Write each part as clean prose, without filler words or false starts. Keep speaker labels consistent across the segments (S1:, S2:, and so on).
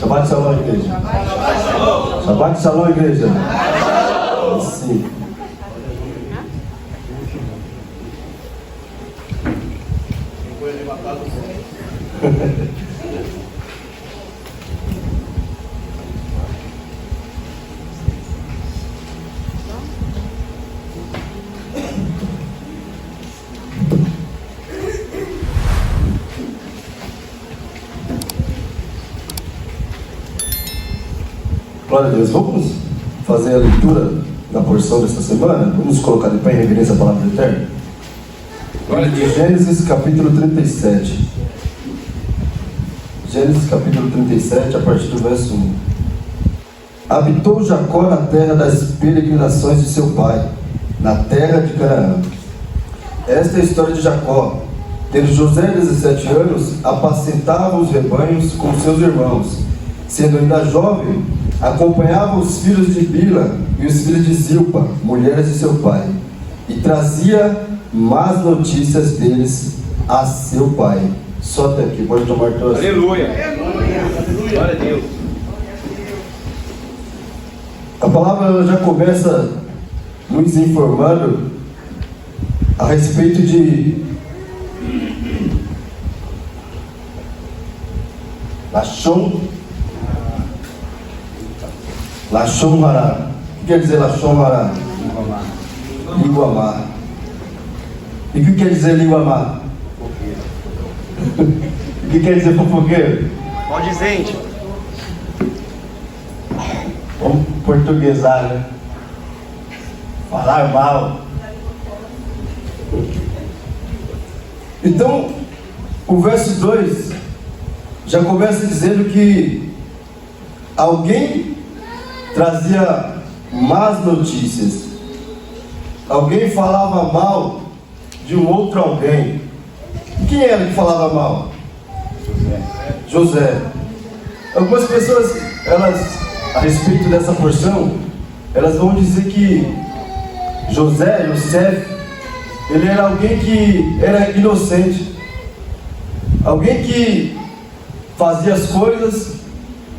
S1: Shabbat Shalom, igreja. Shabbat Shalom, igreja. Sim. Glória a Deus. Vamos fazer a leitura da porção desta semana? Vamos colocar de pé em reverência à palavra do Eterno? Glória a Deus. Gênesis capítulo 37. Gênesis capítulo 37, a partir do verso 1. Habitou Jacó na terra das peregrinações de seu pai, na terra de Canaã. Esta é a história de Jacó. Tendo José 17 anos, apacentava os rebanhos com seus irmãos. Sendo ainda jovem, acompanhava os filhos de Bila e os filhos de Zilpa, mulheres de seu pai, e trazia más notícias deles a seu pai. Só até aqui, pode tomar todas.
S2: Aleluia! Glória a Deus!
S1: A palavra já começa nos informando a respeito de Lashon Hará. O que quer dizer Lashon Hará? Língua má. E o que quer dizer língua má? O que quer dizer fofoqueiro?
S2: Maldizente.
S1: Vamos portuguesar, né? Falar mal. Então, o verso 2 já começa dizendo que alguém trazia más notícias. Alguém falava mal de um outro alguém. Quem era que falava mal? José. Algumas pessoas, a respeito dessa porção, elas vão dizer que Yosef, ele era alguém que era inocente. Alguém que fazia as coisas,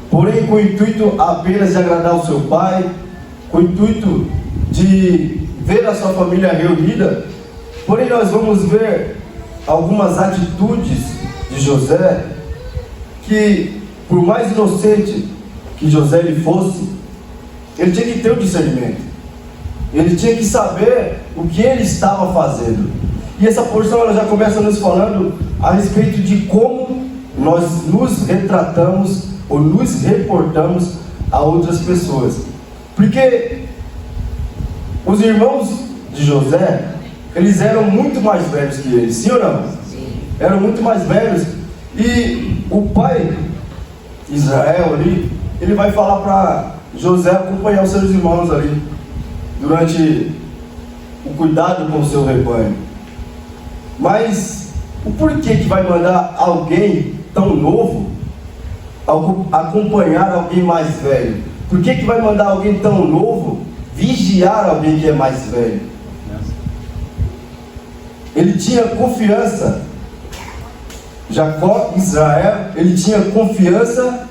S1: porém com o intuito apenas de agradar o seu pai, com o intuito de ver a sua família reunida. Porém nós vamos ver algumas atitudes de José, que por mais inocente que José ele fosse, ele tinha que ter o discernimento, ele tinha que saber o que ele estava fazendo. E essa porção ela já começa nos falando a respeito de como nós nos retratamos ou nos reportamos a outras pessoas. Porque os irmãos de José, eles eram muito mais velhos que ele, sim ou não? Sim. Eram muito mais velhos. E o pai, Israel ali, ele vai falar para José acompanhar os seus irmãos ali, durante o cuidado com o seu rebanho. Mas o porquê que vai mandar alguém tão novo acompanhar alguém mais velho? Por que vai mandar alguém tão novo vigiar alguém que é mais velho? Ele tinha confiança. Jacó, Israel, ele tinha confiança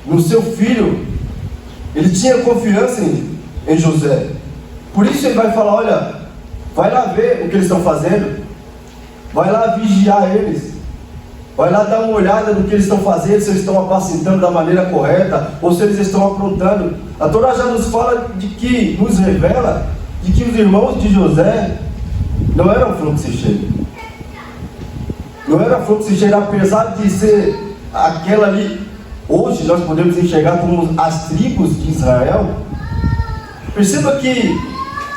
S1: no seu filho. Ele tinha confiança em José. Por isso ele vai falar: olha, vai lá ver o que eles estão fazendo, vai lá vigiar eles, vai lá dar uma olhada no que eles estão fazendo, se eles estão apacentando da maneira correta, ou se eles estão aprontando. A Torá já nos fala nos revela de que os irmãos de José não eram fluxicheiros. Não era fluxicheiro, apesar de ser aquela ali, hoje nós podemos enxergar como as tribos de Israel. Perceba que,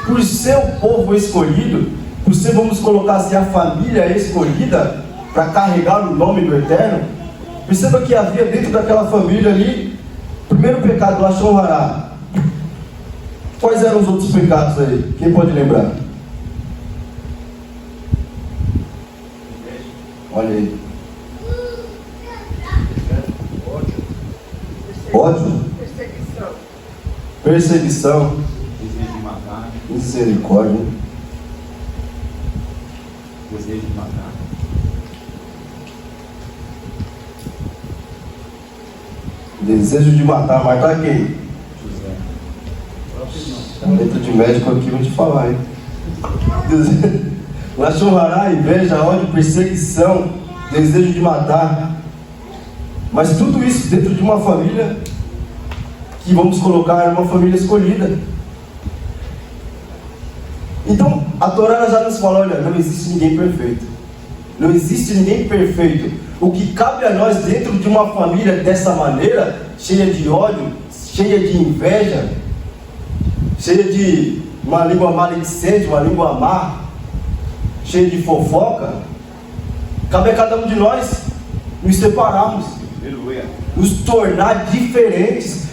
S1: por ser o povo escolhido, por ser, vamos colocar assim, a família escolhida para carregar o nome do Eterno, perceba que havia dentro daquela família ali, primeiro pecado, Lashon Hará. Quais eram os outros pecados aí? Quem pode lembrar? Olha aí. Ódio. Perseguição.
S2: Desejo de matar.
S1: Misericórdia.
S2: Desejo de matar.
S1: Desejo de matar. Matar quem?
S2: José.
S1: Letra de médico aqui, vou te falar, hein? Lachonhará, inveja, ódio, perseguição, desejo de matar. Mas tudo isso dentro de uma família que vamos colocar uma família escolhida. Então, a Torá já nos fala, olha, não existe ninguém perfeito. Não existe ninguém perfeito. O que cabe a nós dentro de uma família dessa maneira, cheia de ódio, cheia de inveja, cheia de uma língua maledicente, uma língua má, cheia de fofoca, cabe a cada um de nós nos separarmos,
S2: Aleluia.
S1: nos tornar diferentes.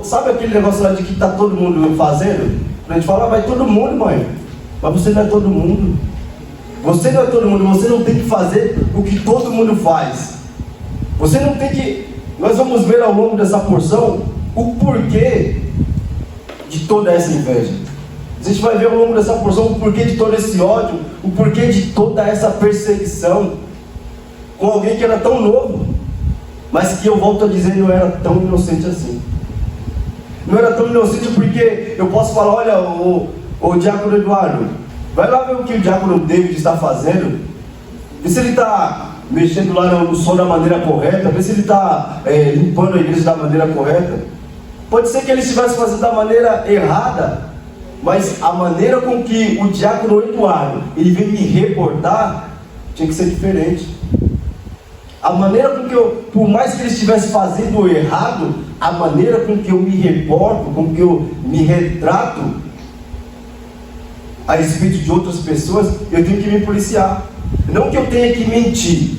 S1: Sabe aquele negócio lá de que está todo mundo fazendo? A gente fala, vai todo mundo, mãe. Mas você não é todo mundo. Você não é todo mundo. Você não tem que fazer o que todo mundo faz. Você não tem que... Nós vamos ver ao longo dessa porção o porquê de toda essa inveja. A gente vai ver ao longo dessa porção o porquê de todo esse ódio, o porquê de toda essa perseguição com alguém que era tão novo, mas que, eu volto a dizer, não era tão inocente assim. Não era tão inocente porque eu posso falar, olha, o diácono Eduardo, vai lá ver o que o diácono David está fazendo, vê se ele está mexendo lá no som da maneira correta, vê se ele está limpando a igreja da maneira correta. Pode ser que ele estivesse fazendo da maneira errada, mas a maneira com que o diácono Eduardo ele veio me reportar tinha que ser diferente. A maneira com que por mais que ele estivesse fazendo errado, a maneira com que eu me reporto, com que eu me retrato a respeito de outras pessoas, eu tenho que me policiar. Não que eu tenha que mentir,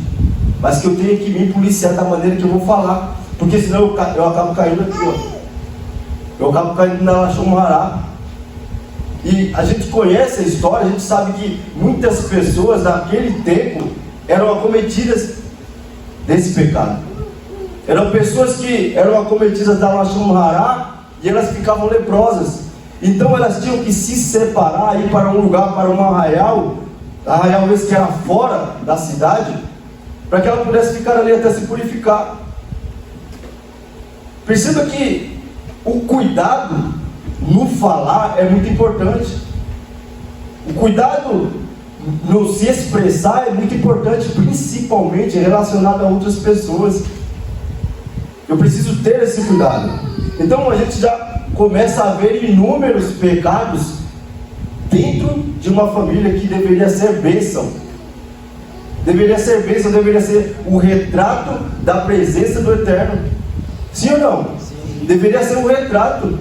S1: mas que eu tenha que me policiar da maneira que eu vou falar, porque senão eu acabo caindo aqui, ó. Eu acabo caindo na Lachonhará. E a gente conhece a história, a gente sabe que muitas pessoas naquele tempo eram acometidas desse pecado. Eram pessoas que eram acometidas da Lachonhará e elas ficavam leprosas. Então elas tinham que se separar, ir para um lugar, para um arraial esse que era fora da cidade, para que ela pudesse ficar ali até se purificar. Perceba que o cuidado no falar é muito importante. O cuidado no se expressar é muito importante, principalmente relacionado a outras pessoas. Eu preciso ter esse cuidado. Então a gente já começa a ver inúmeros pecados dentro de uma família que deveria ser bênção. Deveria ser bênção, deveria ser o retrato da presença do Eterno. Sim ou não? Sim. Deveria ser um retrato.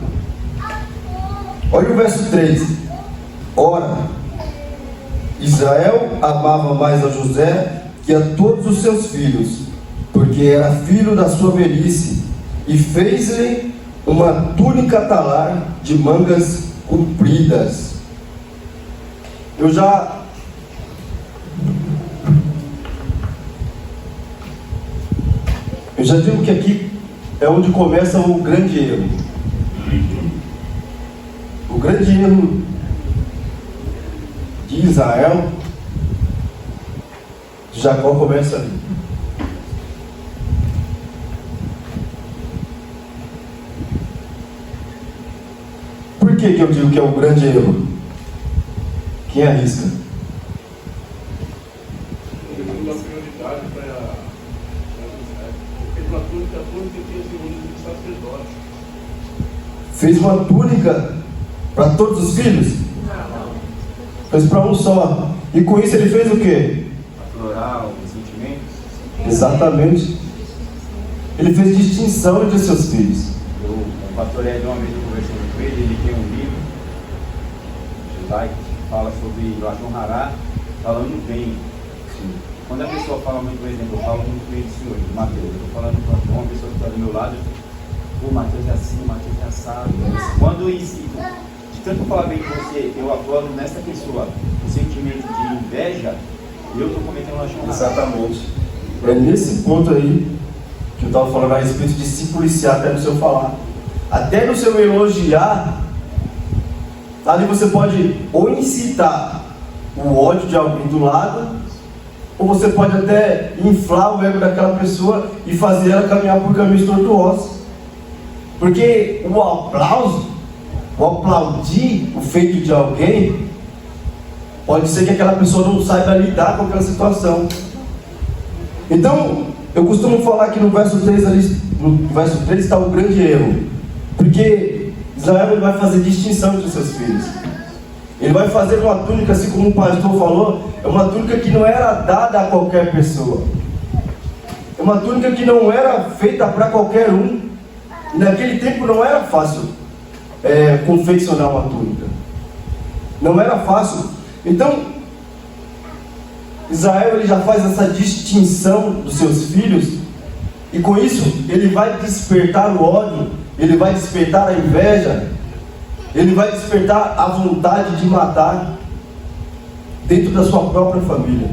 S1: Olha o verso 3. Ora, Israel amava mais a José que a todos os seus filhos, porque era filho da sua velhice, e fez-lhe uma túnica talar de mangas compridas. Eu já digo que aqui é onde começa o grande erro. O grande erro de Israel, de Jacó, começa ali. Por que eu digo que é o grande erro? Quem arrisca?
S3: Uma prioridade para fez uma túnica que tinha simbologia de sacerdote.
S1: Fez uma túnica para todos os filhos?
S3: Não.
S1: Fez para um só. E com isso ele fez o quê?
S2: Aflorar os sentimentos.
S1: Exatamente. Ele fez distinção entre seus filhos.
S2: O pastor Ed, uma vez eu conversando com ele tem um livro judaico que fala sobre Lachonhará, falando bem. Quando a pessoa fala muito, por exemplo, eu falo muito bem do senhor, do Mateus, eu estou falando com uma pessoa que está do meu lado, o Mateus é assim, o Mateus é assado. Quando de tanto falar bem com você, eu afloro nessa pessoa o sentimento de inveja, eu estou cometendo Lachonhará.
S1: Exatamente. É nesse ponto aí que eu estava falando a respeito de se policiar até no seu falar. Até no seu elogiar, ali você pode ou incitar o ódio de alguém do lado, ou você pode até inflar o ego daquela pessoa e fazer ela caminhar por caminhos tortuosos. Porque o aplauso, o aplaudir o feito de alguém, pode ser que aquela pessoa não saiba lidar com aquela situação. Então, eu costumo falar que no verso 3 ali, no verso 3 está o grande erro. Porque Israel ele vai fazer distinção entre os seus filhos. Ele vai fazer uma túnica, assim como o pastor falou, é uma túnica que não era dada a qualquer pessoa. É uma túnica que não era feita para qualquer um. E naquele tempo não era fácil confeccionar uma túnica. Não era fácil. Então, Israel ele já faz essa distinção dos seus filhos. E com isso, ele vai despertar o ódio. Ele vai despertar a inveja. Ele vai despertar a vontade de matar dentro da sua própria família.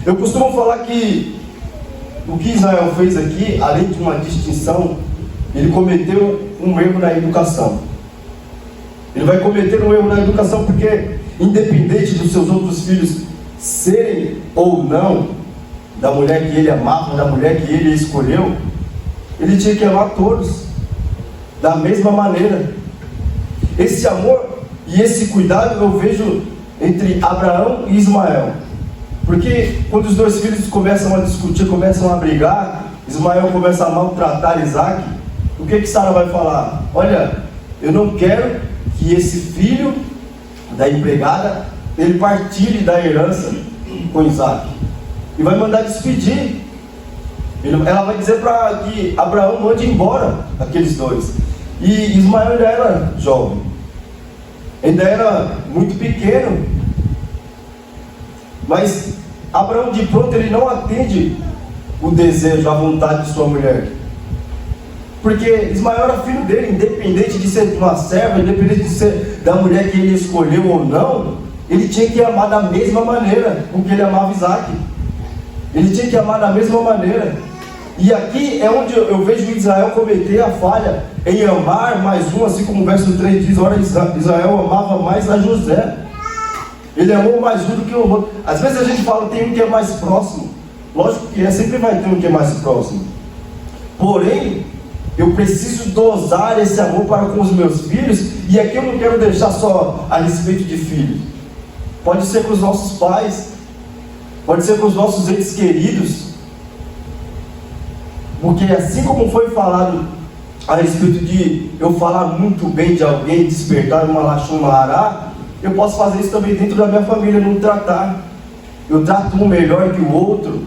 S1: Eu costumo falar que o que Israel fez aqui, além de uma distinção, ele cometeu um erro na educação. Ele vai cometer um erro na educação porque, independente dos seus outros filhos serem ou não da mulher que ele amava, da mulher que ele escolheu, ele tinha que amar todos da mesma maneira. Esse amor e esse cuidado eu vejo entre Abraão e Ismael. Porque quando os dois filhos começam a discutir, começam a brigar, Ismael começa a maltratar Isaac, o que Sara vai falar? Olha, eu não quero que esse filho da empregada, ele partilhe da herança com Isaac. E vai mandar despedir. Ela vai dizer para que Abraão mande embora aqueles dois. E Ismael ainda era jovem, ainda era muito pequeno. Mas Abraão de pronto ele não atende o desejo, a vontade de sua mulher. Porque Ismael era filho dele, independente de ser uma serva, independente de ser da mulher que ele escolheu ou não, ele tinha que amar da mesma maneira com que ele amava Isaac. Ele tinha que amar da mesma maneira. E aqui é onde eu vejo Israel cometer a falha em amar mais um, assim como o verso 3 diz, ora Israel amava mais a José. Ele amou mais um do que o outro. Às vezes a gente fala, tem um que é mais próximo. Lógico que sempre vai ter um que é mais próximo. Porém, eu preciso dosar esse amor para com os meus filhos. E aqui eu não quero deixar só a respeito de filhos. Pode ser com os nossos pais, pode ser com os nossos entes queridos. Porque assim como foi falado a respeito de eu falar muito bem de alguém, despertar uma lachum lará, eu posso fazer isso também dentro da minha família, não tratar. Eu trato um melhor que o outro,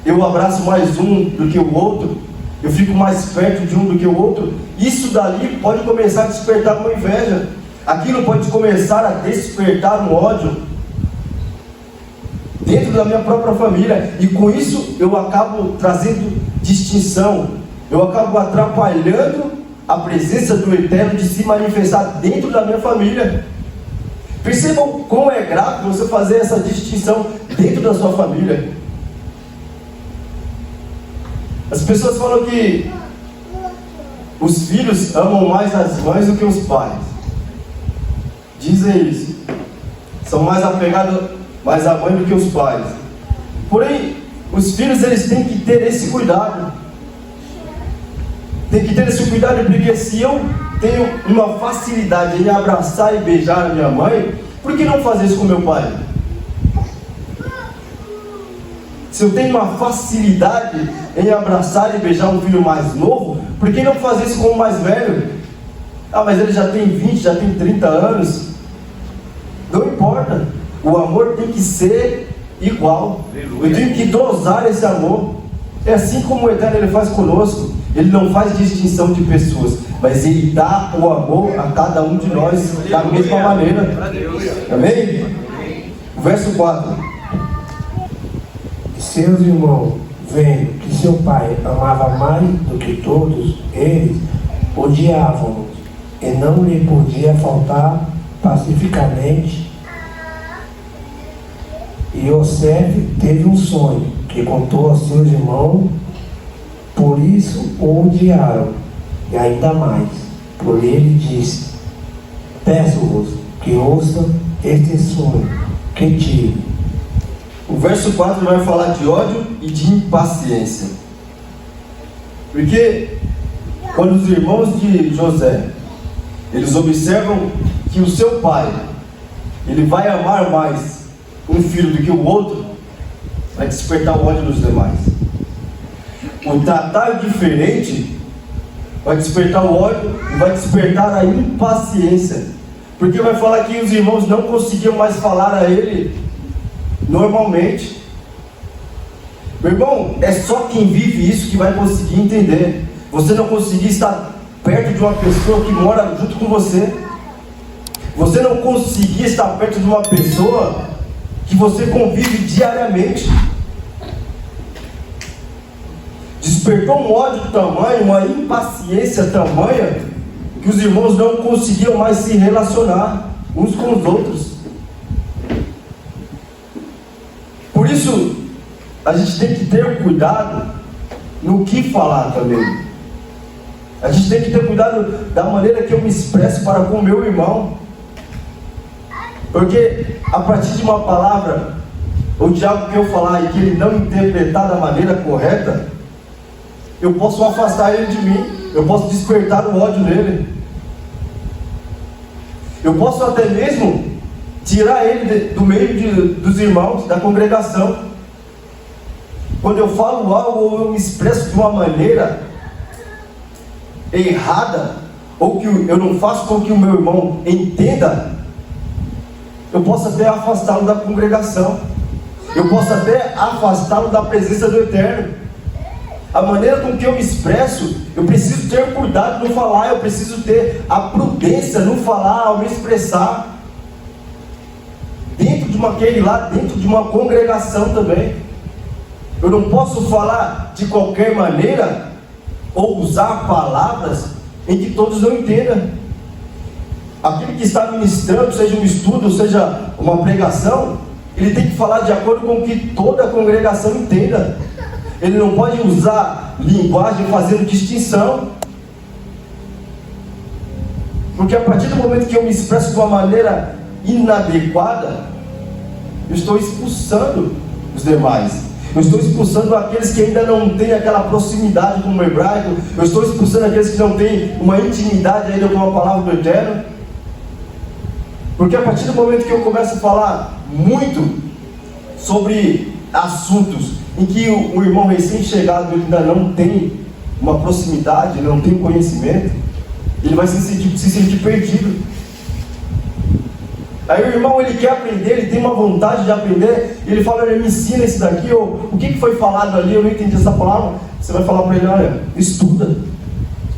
S1: eu abraço mais um do que o outro, eu fico mais perto de um do que o outro. Isso dali pode começar a despertar uma inveja, aquilo pode começar a despertar um ódio dentro da minha própria família, e com isso eu acabo trazendo distinção, eu acabo atrapalhando a presença do Eterno de se manifestar dentro da minha família. Percebam como é grato você fazer essa distinção dentro da sua família. As pessoas falam que os filhos amam mais as mães do que os pais. Dizem isso. São mais apegados mais à mãe do que os pais. Porém, os filhos eles têm que ter esse cuidado. Tem que ter esse cuidado, porque se eu tenho uma facilidade em abraçar e beijar a minha mãe, por que não fazer isso com meu pai? Se eu tenho uma facilidade em abraçar e beijar um filho mais novo, por que não fazer isso com o mais velho? Ah, mas ele já tem 20, já tem 30 anos. Não importa. O amor tem que ser igual. Eu tenho que dosar esse amor. É assim como o Eterno ele faz conosco. Ele não faz distinção de pessoas, mas ele dá o amor a cada um de nós da mesma maneira. Amém? O verso 4.
S4: Seus irmãos, vendo que seu pai amava mais do que todos eles, odiavam-no e não lhe podia faltar pacificamente. E Yosef teve um sonho que contou aos seus irmãos, por isso o odiaram, e ainda mais, por ele disse: peço-vos que ouçam este sonho que tive.
S1: O verso 4 vai falar de ódio e de impaciência. Porque quando os irmãos de José, eles observam que o seu pai, ele vai amar mais um filho do que o outro, vai despertar o ódio dos demais. O tratar diferente vai despertar o ódio e vai despertar a impaciência, porque vai falar que os irmãos não conseguiam mais falar a ele normalmente. Meu irmão, é só quem vive isso que vai conseguir entender. Você não conseguir estar perto de uma pessoa que mora junto com você, você não conseguir estar perto de uma pessoa que você convive diariamente, despertou um ódio tamanho, uma impaciência tamanha, que os irmãos não conseguiam mais se relacionar uns com os outros. Por isso, a gente tem que ter cuidado no que falar também. A gente tem que ter cuidado da maneira que eu me expresso para com o meu irmão, porque a partir de uma palavra ou de algo que eu falar e que ele não interpretar da maneira correta, eu posso afastar ele de mim, eu posso despertar o ódio nele, eu posso até mesmo tirar ele do meio dos irmãos, da congregação. Quando eu falo algo ou eu me expresso de uma maneira errada, ou que eu não faço com que o meu irmão entenda, eu posso até afastá-lo da congregação, eu posso até afastá-lo da presença do Eterno. A maneira com que eu me expresso, eu preciso ter cuidado no falar, eu preciso ter a prudência no falar, ao me expressar, dentro de uma congregação também. Eu não posso falar de qualquer maneira, ou usar palavras em que todos não entendam. Aquele que está ministrando, seja um estudo, seja uma pregação, ele tem que falar de acordo com o que toda a congregação entenda. Ele não pode usar linguagem fazendo distinção, porque a partir do momento que eu me expresso de uma maneira inadequada, eu estou expulsando os demais, eu estou expulsando aqueles que ainda não têm aquela proximidade com o hebraico, eu estou expulsando aqueles que não têm uma intimidade ainda com a palavra do Eterno, porque a partir do momento que eu começo a falar muito sobre assuntos em que o irmão recém-chegado ainda não tem uma proximidade, não tem conhecimento, ele vai se sentir perdido. Aí o irmão, ele quer aprender, ele tem uma vontade de aprender, e ele fala: me ensina isso daqui, ou o que foi falado ali, eu não entendi essa palavra. Você vai falar para ele: olha, estuda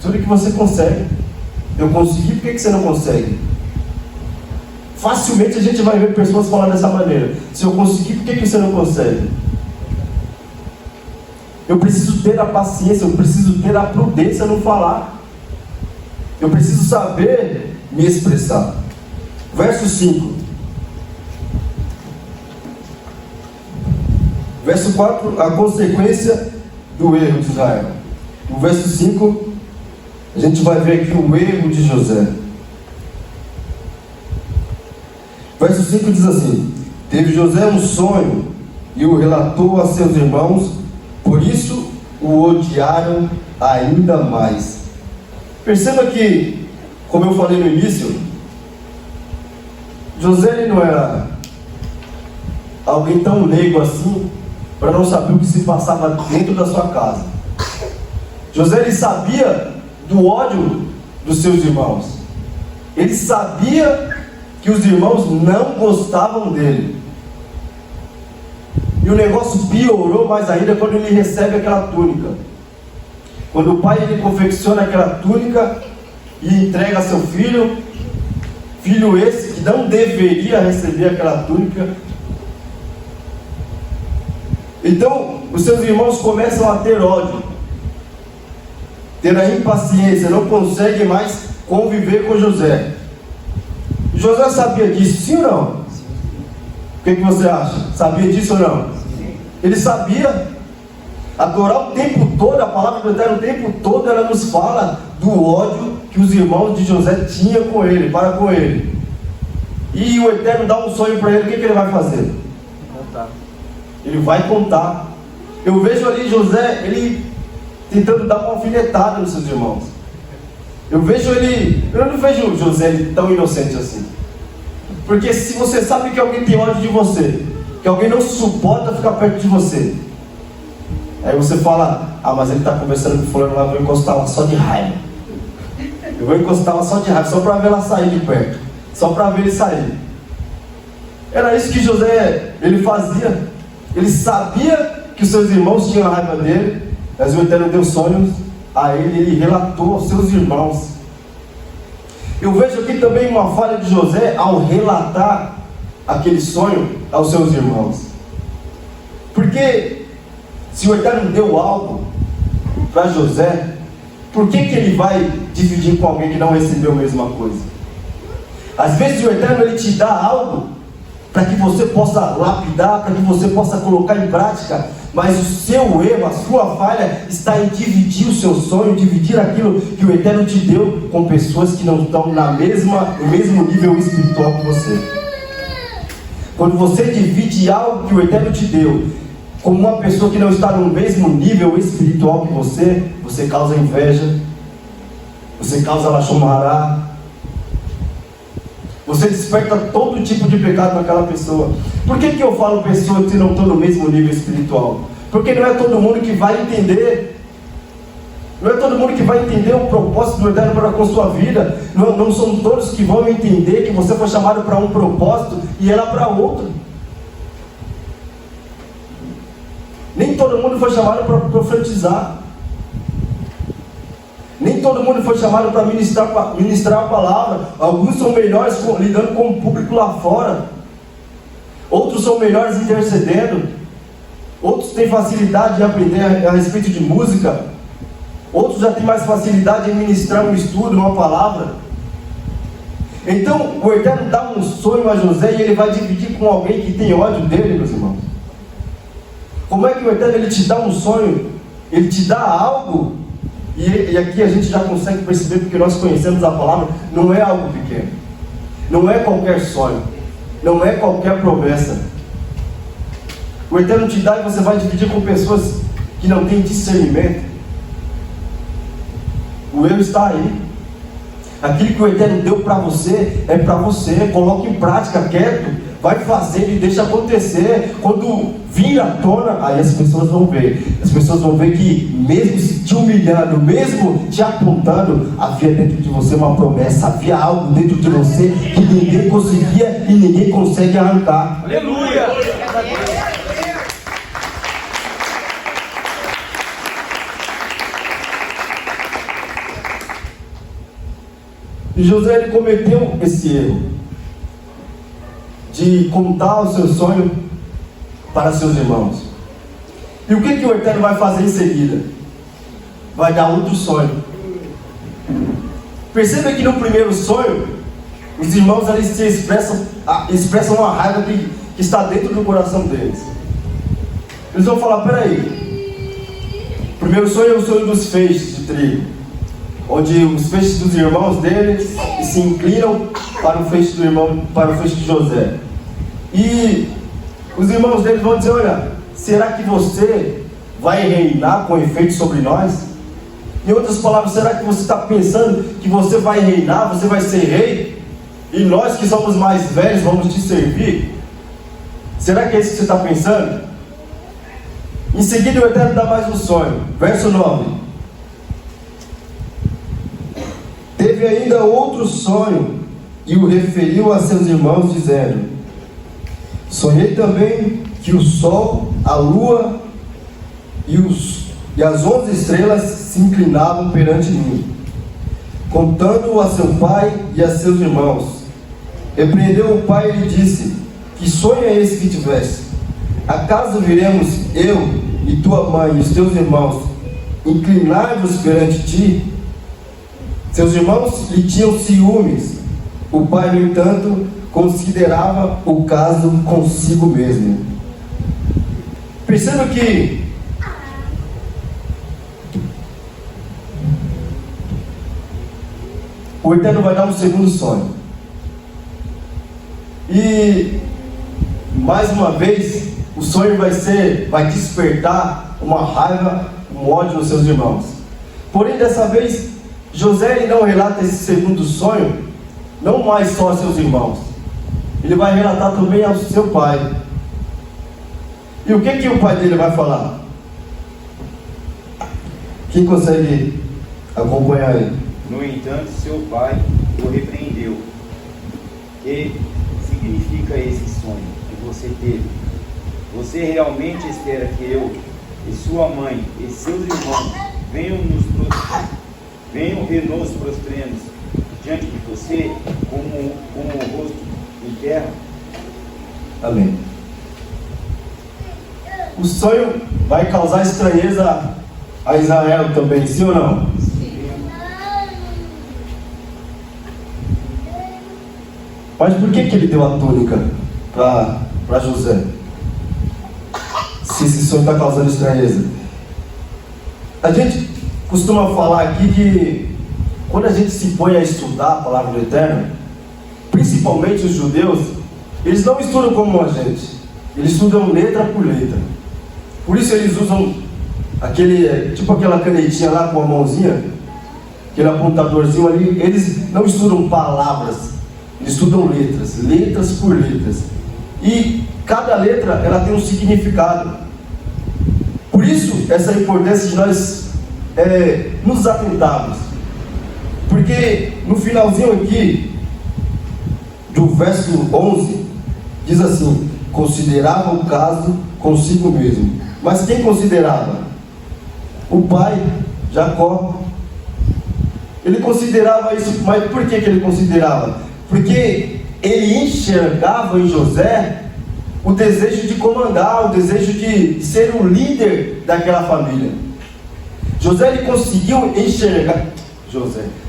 S1: que você consegue. Eu consegui, por que você não consegue? Facilmente a gente vai ver pessoas falando dessa maneira: se eu consegui, por que você não consegue? Eu preciso ter a paciência, eu preciso ter a prudência no falar, eu preciso saber me expressar. Verso 5. Verso 4, a consequência do erro de Israel. No verso 5, a gente vai ver aqui o erro de José. Verso 5 diz assim: teve José um sonho e o relatou a seus irmãos, por isso o odiaram ainda mais. Perceba que, como eu falei no início, José, ele não era alguém tão leigo assim para não saber o que se passava dentro da sua casa. José, ele sabia do ódio dos seus irmãos, ele sabia que os irmãos não gostavam dele. E o negócio piorou mais ainda quando ele recebe aquela túnica. Quando o pai, ele confecciona aquela túnica e entrega a seu filho, filho esse que não deveria receber aquela túnica. Então os seus irmãos começam a ter ódio, ter a impaciência, não conseguem mais conviver com José. José sabia disso, sim ou não? O que você acha? Sabia disso ou não? Ele sabia. Adorar o tempo todo, a palavra do Eterno o tempo todo, ela nos fala do ódio que os irmãos de José tinham com ele, para com ele. E o Eterno dá um sonho para ele, o que ele vai fazer? Contar. Ele vai contar. Eu vejo ali José, ele tentando dar uma alfinetada nos seus irmãos. Eu não vejo José tão inocente assim. Porque se você sabe que alguém tem ódio de você, que alguém não suporta ficar perto de você, aí você fala, mas ele está conversando com fulano lá, eu vou encostar lá só de raiva. Eu vou encostar lá só de raiva, só para ver ela sair de perto, só para ver ele sair. Era isso que José, ele fazia. Ele sabia que os seus irmãos tinham raiva dele, mas o Eterno deu sonhos a ele relatou aos seus irmãos. Eu vejo aqui também uma falha de José ao relatar aquele sonho aos seus irmãos. Porque se o Eterno deu algo para José, por que ele vai dividir com alguém que não recebeu a mesma coisa? Às vezes o Eterno ele te dá algo para que você possa lapidar, para que você possa colocar em prática, mas o seu erro, a sua falha está em dividir o seu sonho, dividir aquilo que o Eterno te deu com pessoas que não estão no mesmo nível espiritual que você. Quando você divide algo que o Eterno te deu com uma pessoa que não está no mesmo nível espiritual que você causa inveja, você causa lachomhará, você desperta todo tipo de pecado naquela pessoa. Por que eu falo pessoas que não estão no mesmo nível espiritual? Porque não é todo mundo que vai entender. Não é todo mundo que vai entender o propósito do Eterno para com sua vida. Não são todos que vão entender que você foi chamado para um propósito e ela para outro. Nem todo mundo foi chamado para profetizar. Nem todo mundo foi chamado para ministrar a palavra. Alguns são melhores lidando com o público lá fora. Outros são melhores intercedendo. Outros têm facilidade em aprender a respeito de música. Outros já têm mais facilidade em ministrar um estudo, uma palavra. Então o Eterno dá um sonho a José e ele vai dividir com alguém que tem ódio dele, meus irmãos. Como é que o Eterno ele te dá um sonho? Ele te dá algo. E aqui a gente já consegue perceber, porque nós conhecemos a palavra, não é algo pequeno, não é qualquer sonho, não é qualquer promessa. O Eterno te dá e você vai dividir com pessoas que não têm discernimento. O erro está aí. Aquilo que o Eterno deu para você é para você. Coloque em prática, quieto, vai fazendo e deixa acontecer. Quando vir à tona, aí as pessoas vão ver. As pessoas vão ver que mesmo se te humilhando, mesmo te apontando, havia dentro de você uma promessa, havia algo dentro de você que ninguém conseguia e ninguém consegue arrancar.
S2: Aleluia!
S1: E José ele cometeu esse erro de contar o seu sonho para seus irmãos. E o que o Eterno vai fazer em seguida? Vai dar outro sonho. Perceba que no primeiro sonho, os irmãos eles se expressam uma raiva que está dentro do coração deles. Eles vão falar, peraí, o primeiro sonho é o sonho dos feixes de trigo, onde os feixes dos irmãos deles se inclinam para o feixe de José. E os irmãos deles vão dizer, olha, será que você vai reinar com efeito sobre nós? Em outras palavras, será que você está pensando que você vai reinar, você vai ser rei? E nós que somos mais velhos vamos te servir? Será que é isso que você está pensando? Em seguida o Eterno dá mais um sonho. Verso 9. Teve ainda outro sonho e o referiu a seus irmãos, dizendo: sonhei também que o sol, a lua e as 11 estrelas se inclinavam perante mim. Contando-o a seu pai e a seus irmãos, repreendeu o pai e lhe disse: que sonho é esse que tiveste? Acaso viremos eu e tua mãe e os teus irmãos inclinar-vos perante ti? Seus irmãos lhe tinham ciúmes. O pai, no entanto, considerava o caso consigo mesmo. Perceba que o Eterno vai dar um segundo sonho. E mais uma vez o sonho vai despertar uma raiva, um ódio nos seus irmãos. Porém, dessa vez José ele não relata esse segundo sonho, não mais só aos seus irmãos, ele vai relatar também ao seu pai. E o que o pai dele vai falar? Quem consegue acompanhar ele?
S2: No entanto, seu pai o repreendeu. O que significa esse sonho que você teve? Você realmente espera que eu e sua mãe e seus irmãos venham e nos prostremos diante de você como o rosto em terra?
S1: Amém. O sonho vai causar estranheza a Israel também, sim ou não? Mas por que ele deu a túnica para José? Se esse sonho está causando estranheza. A gente costuma falar aqui que quando a gente se põe a estudar a palavra do Eterno, principalmente os judeus, eles não estudam como a gente. Eles estudam letra por letra. Por isso eles usam aquela canetinha lá com a mãozinha, aquele apontadorzinho ali. Eles não estudam palavras, eles estudam letras, letras por letras. E cada letra ela tem um significado. Por isso essa importância de nós nos atentarmos. Porque no finalzinho aqui do verso 11 diz assim: considerava o caso consigo mesmo. Mas quem considerava? O pai, Jacó. Ele considerava isso. Mas por que ele considerava? Porque ele enxergava em José o desejo de comandar, o desejo de ser o líder daquela família.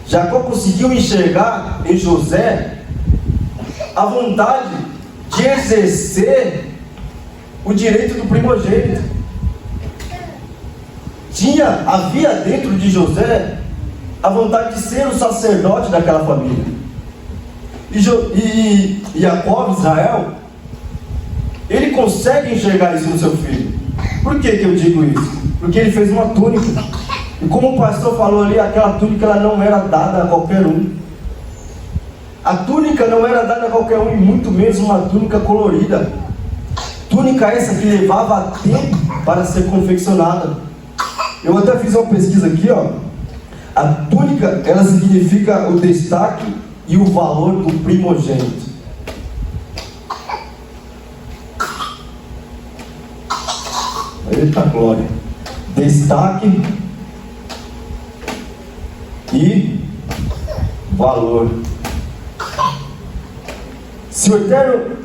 S1: Jacó conseguiu enxergar em José a vontade de exercer o direito do primogênito. Havia dentro de José a vontade de ser o sacerdote daquela família. E Jacó, Israel, ele consegue enxergar isso no seu filho. Por que eu digo isso? Porque ele fez uma túnica. E como o pastor falou ali, aquela túnica ela não era dada a qualquer um. A túnica não era dada a qualquer um, e muito menos uma túnica colorida. Túnica essa que levava tempo para ser confeccionada. Eu até fiz uma pesquisa aqui, ó. A túnica, ela significa o destaque e o valor do primogênito. Eita glória! Destaque e valor. Se o Eterno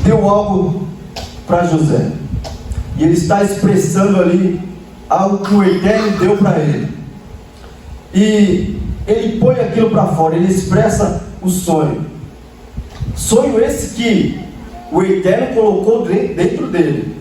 S1: deu algo para José, e ele está expressando ali algo que o Eterno deu para ele, e ele põe aquilo para fora, ele expressa o sonho. Sonho esse que o Eterno colocou dentro dele.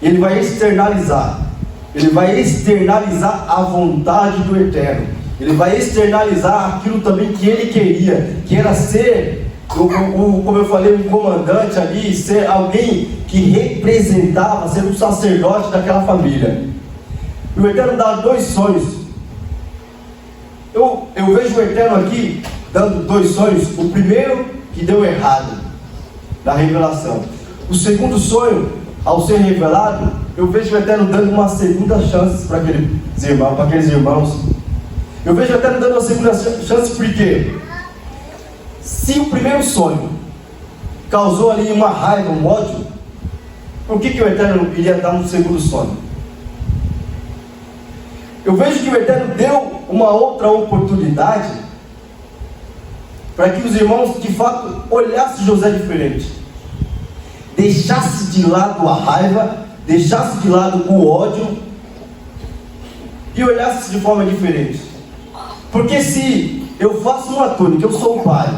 S1: Ele vai externalizar. Ele vai externalizar a vontade do Eterno. Ele vai externalizar aquilo também que ele queria, que era ser, como eu falei, um comandante ali, ser alguém que representava, ser um sacerdote daquela família. E o Eterno dá 2 sonhos. Eu vejo o Eterno aqui dando 2 sonhos. O primeiro que deu errado, da revelação. O segundo sonho, ao ser revelado, eu vejo o Eterno dando uma segunda chance para aqueles irmãos. Eu vejo o Eterno dando uma segunda chance porque se o primeiro sonho causou ali uma raiva, um ódio, por que o Eterno iria dar um segundo sonho? Eu vejo que o Eterno deu uma outra oportunidade para que os irmãos de fato olhassem José diferente, deixasse de lado a raiva, deixasse de lado o ódio e olhasse de forma diferente. Porque se eu faço uma túnica, eu sou o pai,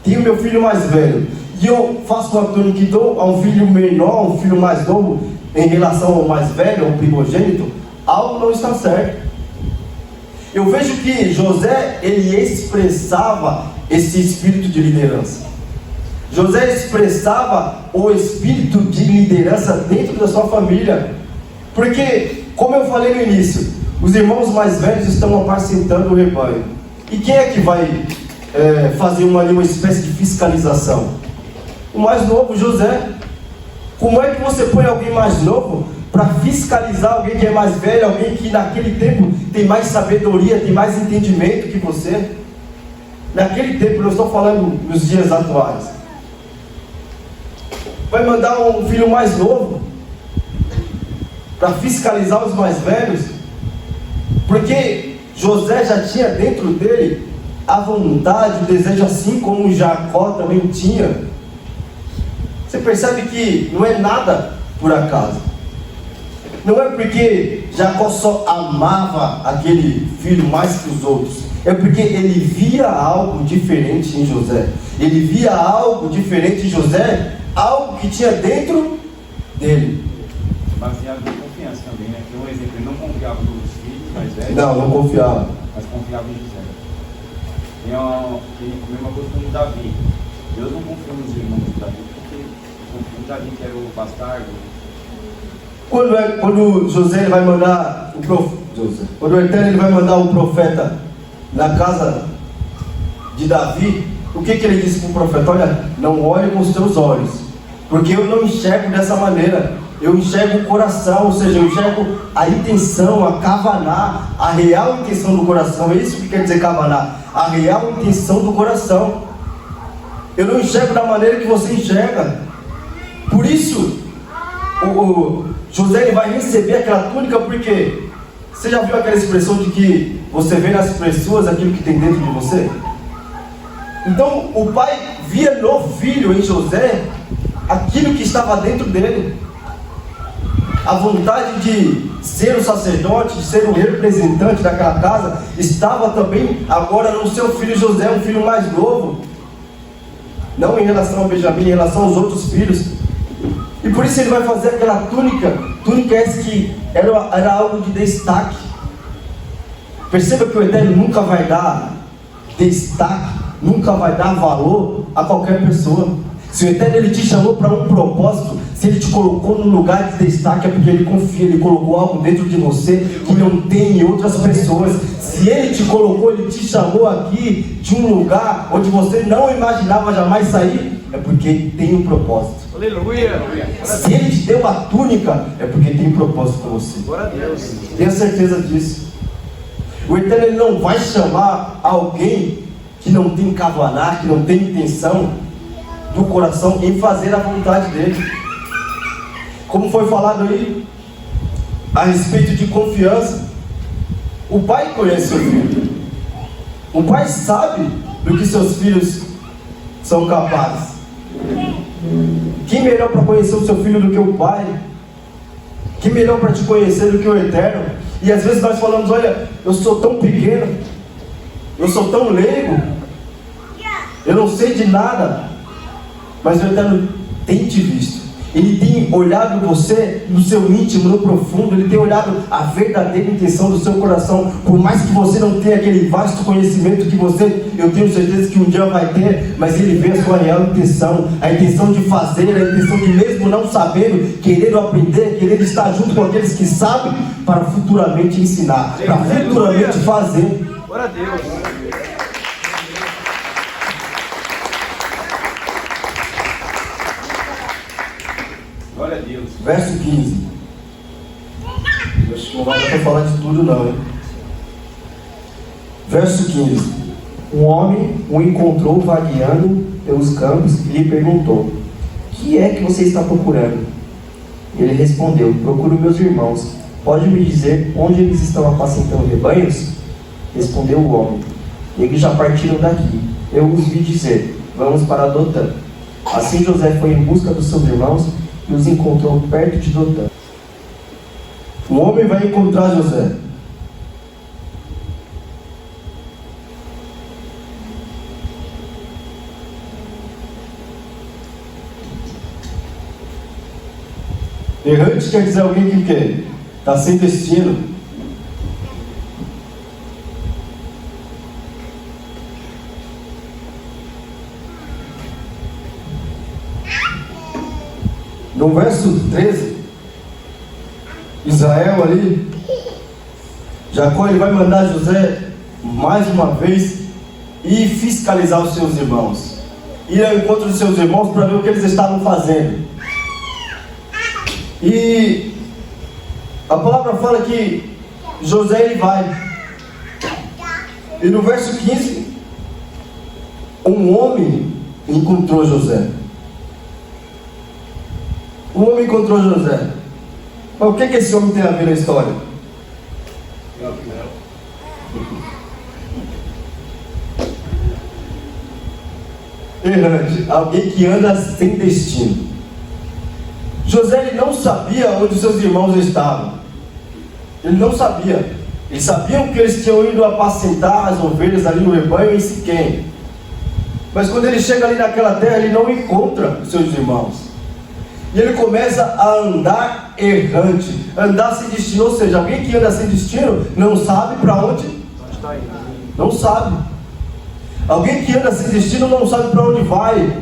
S1: tenho meu filho mais velho, e eu faço uma túnica e dou a um filho menor, a um filho mais novo, em relação ao mais velho, ao primogênito, algo não está certo. Eu vejo que José, ele expressava esse espírito de liderança. José expressava o espírito de liderança dentro da sua família. Porque, como eu falei no início, Os irmãos mais velhos estão apacentando o rebanho. E quem é que vai fazer uma espécie de fiscalização? O mais novo, José. Como é que você põe alguém mais novo para fiscalizar alguém que é mais velho, alguém que naquele tempo tem mais sabedoria, tem mais entendimento que você? Naquele tempo, eu estou falando nos dias atuais. Vai mandar um filho mais novo para fiscalizar os mais velhos? Porque José já tinha dentro dele a vontade, o desejo, assim como Jacó também tinha. Você percebe que não é nada por acaso. Não é porque Jacó só amava aquele filho mais que os outros. É porque ele via algo diferente em José. Ele via algo diferente em José, algo que tinha dentro dele.
S2: Baseado na confiança também, né? Que um exemplo, ele não confiava nos filhos mais velhos.
S1: Não confiava.
S2: Mas confiava em José. Tem a mesma coisa com o Davi. Deus não confiou nos irmãos de Davi, porque o Davi que era o bastardo.
S1: Quando José ele vai mandar quando o Eterno ele vai mandar o profeta na casa de Davi, o que ele disse para o profeta? Olha, não olhe com os teus olhos, porque eu não enxergo dessa maneira. Eu enxergo o coração, ou seja, eu enxergo a intenção, a kavaná, a real intenção do coração. É isso que quer dizer kavaná, a real intenção do coração. Eu não enxergo da maneira que você enxerga. Por isso, o José ele vai receber aquela túnica, porque você já viu aquela expressão de que você vê nas pessoas aquilo que tem dentro de você? Então o pai via no filho, em José, aquilo que estava dentro dele. A vontade de ser o sacerdote, de ser o representante daquela casa, estava também agora no seu filho José, um filho mais novo. Não em relação a Benjamim, em relação aos outros filhos. E por isso ele vai fazer aquela túnica essa que era algo de destaque. Perceba que o Eterno nunca vai dar destaque, nunca vai dar valor a qualquer pessoa. Se o Eterno ele te chamou para um propósito, se ele te colocou num lugar de destaque, é porque ele confia, ele colocou algo dentro de você que não tem em outras pessoas. Se ele te colocou, ele te chamou aqui de um lugar onde você não imaginava jamais sair, é porque tem um propósito.
S3: Aleluia!
S1: Se ele te deu a túnica, é porque tem um propósito com você.
S3: Glória a Deus!
S1: Tenha certeza disso. O Eterno ele não vai chamar alguém que não tem kavaná, que não tem intenção do coração em fazer a vontade dele. Como foi falado aí a respeito de confiança, o pai conhece seu filho. O pai sabe do que seus filhos são capazes. Quem melhor para conhecer o seu filho do que o pai? Quem melhor para te conhecer do que o Eterno? E às vezes nós falamos, olha, eu sou tão pequeno, eu sou tão leigo, eu não sei de nada. Mas o Eterno tem te visto. Ele tem olhado você no seu íntimo, no profundo. Ele tem olhado a verdadeira intenção do seu coração. Por mais que você não tenha aquele vasto conhecimento que você, eu tenho certeza que um dia vai ter, mas ele vê a sua real intenção. A intenção de fazer, a intenção de mesmo não sabendo, querer aprender, querer estar junto com aqueles que sabem, para futuramente ensinar, para futuramente fazer.
S3: Glória a Deus!
S2: Glória a Deus.
S1: Verso 15. Acho que não vai dar para falar de tudo não, hein? Verso 15.
S4: Um homem o encontrou vagueando pelos campos e lhe perguntou: que é que você está procurando? Ele respondeu: procuro meus irmãos. Pode me dizer onde eles estão apacentando rebanhos? Respondeu o homem: eles já partiram daqui. Eu os vi dizer: vamos para Dotã. Assim José foi em busca dos seus irmãos e os encontrou perto de Dotã.
S1: Um homem vai encontrar José. Errante quer dizer alguém que quer, está sem destino. No verso 13, Israel ali Jacó ele vai mandar José mais uma vez ir fiscalizar os seus irmãos, ir ao encontro dos seus irmãos para ver o que eles estavam fazendo. E a palavra fala que José ele vai, e no verso 15, um homem encontrou José. Um homem encontrou José. Mas o que esse homem tem a ver na história? Errante, alguém que anda sem destino. José ele não sabia onde seus irmãos estavam. Ele não sabia. Eles sabiam que eles tinham ido apacentar as ovelhas ali no rebanho em Siquém. Mas quando ele chega ali naquela terra, ele não encontra os seus irmãos. E ele começa a andar errante, andar sem destino. Ou seja, alguém que anda sem destino não sabe para onde está indo. Não sabe. Alguém que anda sem destino não sabe para onde vai,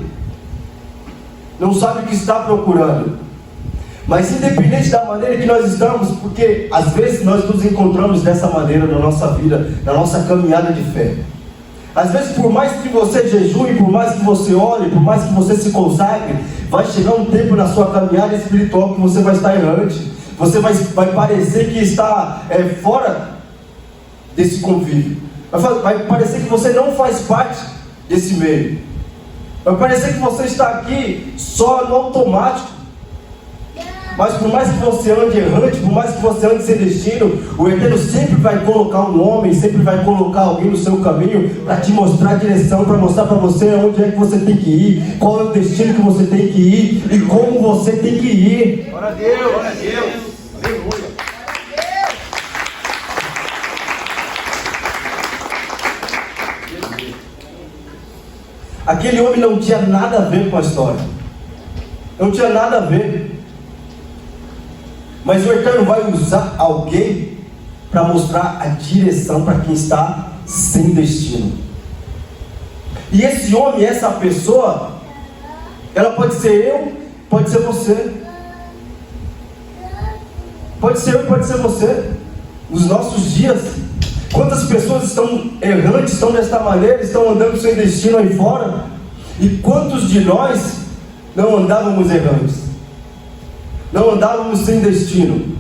S1: não sabe o que está procurando. Mas independente da maneira que nós estamos, porque às vezes nós nos encontramos dessa maneira na nossa vida, na nossa caminhada de fé. Às vezes, por mais que você jejue, por mais que você ore, por mais que você se consagre, vai chegar um tempo na sua caminhada espiritual que você vai estar errante. Você vai parecer que está fora desse convívio. Vai parecer que você não faz parte desse meio. Vai parecer que você está aqui só no automático. Mas por mais que você ande errante, por mais que você ande sem destino, o Eterno sempre vai colocar um homem, sempre vai colocar alguém no seu caminho para te mostrar a direção, para mostrar para você onde é que você tem que ir, qual é o destino que você tem que ir e como você tem que ir.
S2: Glória a Deus, glória a Deus, aleluia.
S1: Aquele homem não tinha nada a ver com a história, não tinha nada a ver. Mas o Eterno vai usar alguém para mostrar a direção para quem está sem destino. E esse homem, essa pessoa, ela pode ser eu, pode ser você. Pode ser eu, pode ser você. Nos nossos dias, quantas pessoas estão errantes, estão desta maneira, estão andando sem destino aí fora? E quantos de nós não andávamos errantes? Não andávamos sem destino,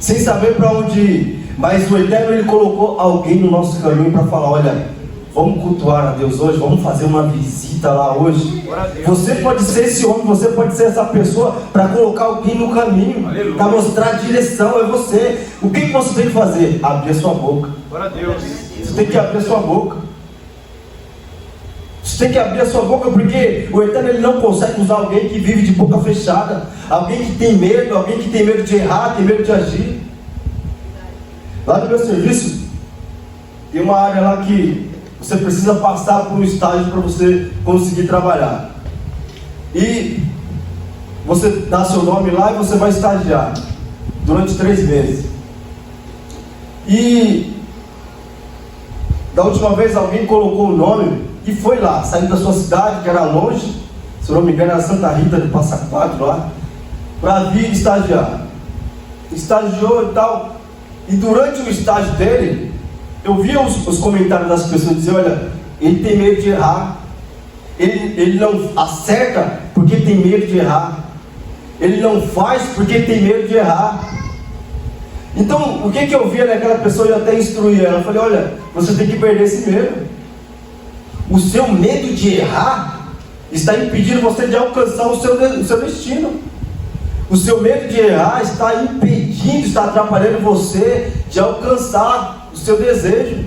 S1: sem saber para onde ir. Mas o Eterno ele colocou alguém no nosso caminho para falar: olha, vamos cultuar a Deus hoje, vamos fazer uma visita lá hoje. Você pode ser esse homem, você pode ser essa pessoa para colocar alguém no caminho, para mostrar a direção. É você. O que você tem que fazer? Abrir a sua boca.
S2: Glória a Deus.
S1: Você tem que abrir a sua boca. Você tem que abrir a sua boca, porque o Eterno ele não consegue usar alguém que vive de boca fechada, alguém que tem medo, alguém que tem medo de errar, tem medo de agir. Lá no meu serviço tem uma área lá que você precisa passar por um estágio para você conseguir trabalhar. E você dá seu nome lá e você vai estagiar durante 3 meses. E da última vez alguém colocou o nome e foi lá, saiu da sua cidade, que era longe, se eu não me engano era Santa Rita de Passa Quatro lá, para vir estagiar. Estagiou e tal. E durante o estágio dele, eu via os comentários das pessoas dizer: olha, ele tem medo de errar, ele não acerta porque tem medo de errar, ele não faz porque tem medo de errar. Então, o que eu via naquela pessoa, eu até instruí ela, eu falei: olha, você tem que perder esse medo. O seu medo de errar está impedindo você de alcançar o seu destino. O seu medo de errar está impedindo, está atrapalhando você de alcançar o seu desejo,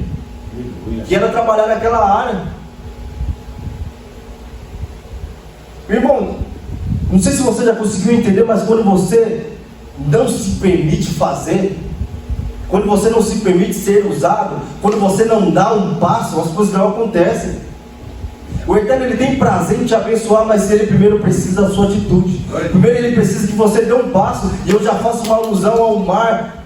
S1: que era trabalhar naquela área. Irmão, não sei se você já conseguiu entender, mas quando você não se permite fazer, quando você não se permite ser usado, quando você não dá um passo, as coisas não acontecem. O Eterno ele tem prazer em te abençoar, mas ele primeiro precisa da sua atitude. Primeiro ele precisa que você dê um passo. E eu já faço uma alusão ao mar.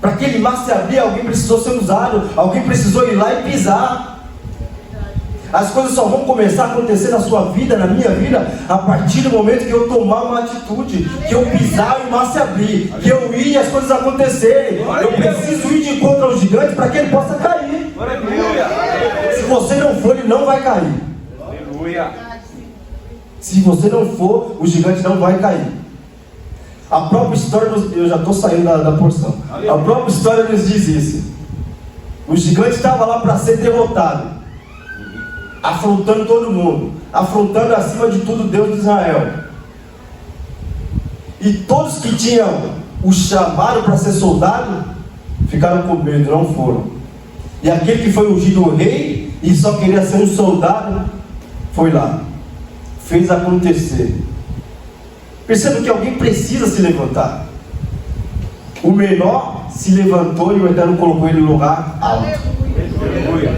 S1: Para aquele mar se abrir, alguém precisou ser usado, alguém precisou ir lá e pisar. As coisas só vão começar a acontecer na sua vida, na minha vida, a partir do momento que eu tomar uma atitude, que eu pisar e o mar se abrir, que eu ir e as coisas acontecerem. Eu preciso ir de encontro ao gigante para que ele possa cair. Se você não for, ele não vai cair.
S2: Aleluia.
S1: Se você não for, o gigante não vai cair. A própria história, eu já estou saindo da porção. A própria história nos diz isso. O gigante estava lá para ser derrotado, afrontando todo mundo, afrontando acima de tudo Deus de Israel. E todos que tinham o chamado para ser soldado, ficaram com medo, não foram. E aquele que foi ungido rei e só queria ser um soldado, foi lá, fez acontecer. Perceba que alguém precisa se levantar. O menor se levantou e o Eterno colocou ele no lugar alto.